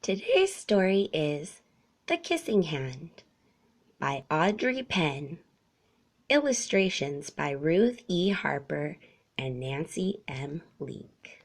Today's story is The Kissing Hand by Audrey Penn. Illustrations by Ruth E. Harper and Nancy M. Leake.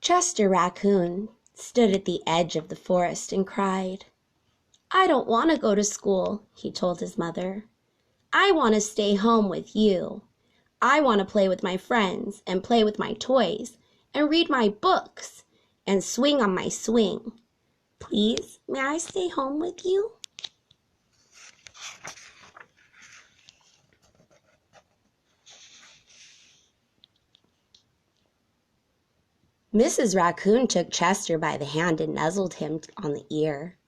Chester Raccoon stood at the edge of the forest and cried. "I don't want to go to school," he told his mother. "I want to stay home with you. I want to play with my friends and play with my toys and read my books and swing on my swing. Please, may I stay home with you?" Mrs. Raccoon took Chester by the hand and nuzzled him on the ear.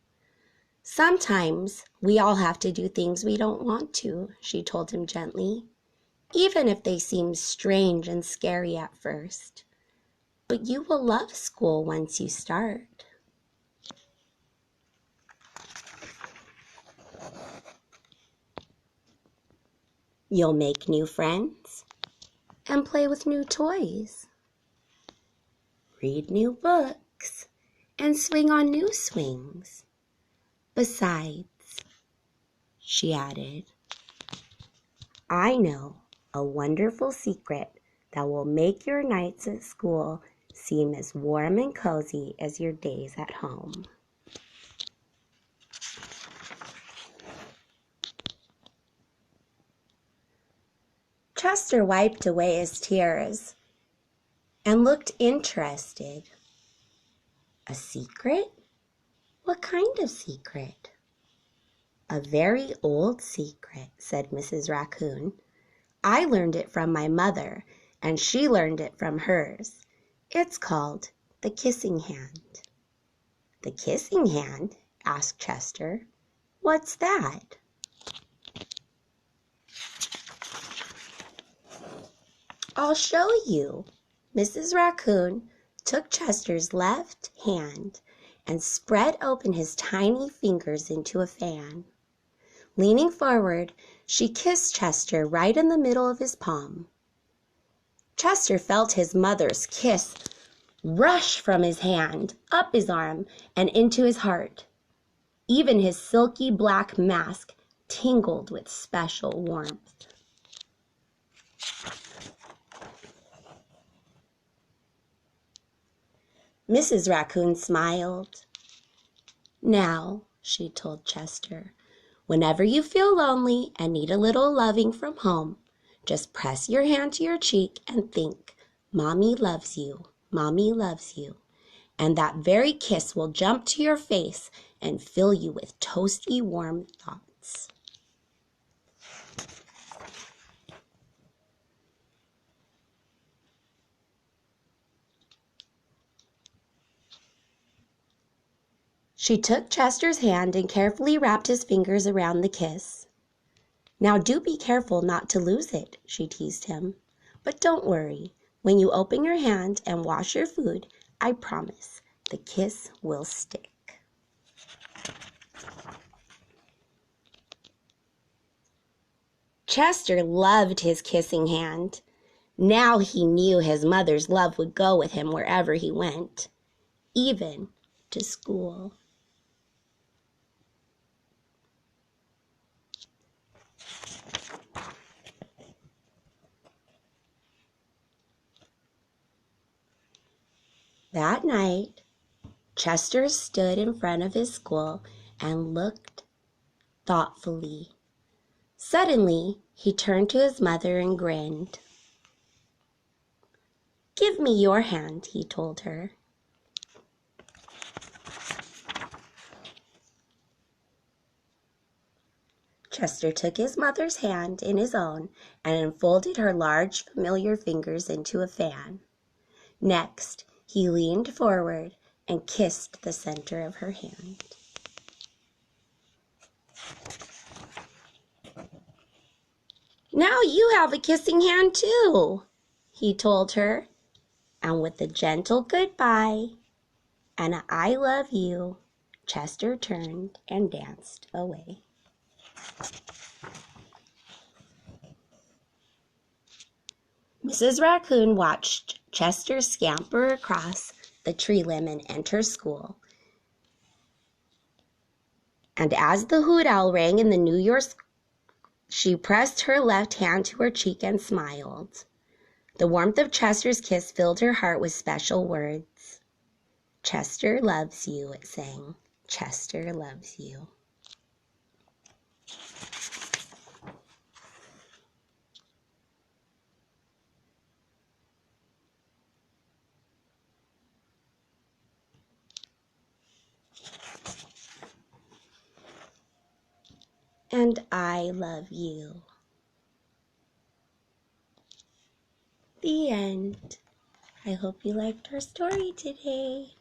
"Sometimes we all have to do things we don't want to," she told him gently, "even if they seem strange and scary at first. But you will love school once you start." You'll make new friends and play with new toys, read new books, and swing on new swings. Besides, she added, I know a wonderful secret that will make your nights at school seem as warm and cozy as your days at home. Chester wiped away his tears and looked interested. "A secret? What kind of secret?" "A very old secret," said Mrs. Raccoon. "I learned it from my mother, and she learned it from hers. It's called the kissing hand." "The kissing hand?" asked Chester. "What's that?" "I'll show you." Mrs. Raccoon took Chester's left hand and spread open his tiny fingers into a fan. Leaning forward, she kissed Chester right in the middle of his palm. Chester felt his mother's kiss rush from his hand, up his arm, and into his heart. Even his silky black mask tingled with special warmth. Mrs. Raccoon smiled. "Now," she told Chester, "whenever you feel lonely and need a little loving from home, just press your hand to your cheek and think, 'Mommy loves you, Mommy loves you,' and that very kiss will jump to your face and fill you with toasty warm thoughts." She took Chester's hand and carefully wrapped his fingers around the kiss. "Now do be careful not to lose it," she teased him. "But don't worry. When you open your hand and wash your food, I promise the kiss will stick." Chester loved his kissing hand. Now he knew his mother's love would go with him wherever he went, even to school. That night, Chester stood in front of his school and looked thoughtfully. Suddenly, he turned to his mother and grinned. "Give me your hand," he told her. Chester took his mother's hand in his own and unfolded her large, familiar fingers into a fan. Next, he leaned forward and kissed the center of her hand. "Now you have a kissing hand too," he told her, and with a gentle goodbye and a "I love you," Chester turned and danced away. Mrs. Raccoon watched Chester scamper across the tree limb and enter school. And as the hoot owl rang in the New Year's, she pressed her left hand to her cheek and smiled. The warmth of Chester's kiss filled her heart with special words. "Chester loves you," it sang. "Chester loves you." And I love you. The end. I hope you liked our story today.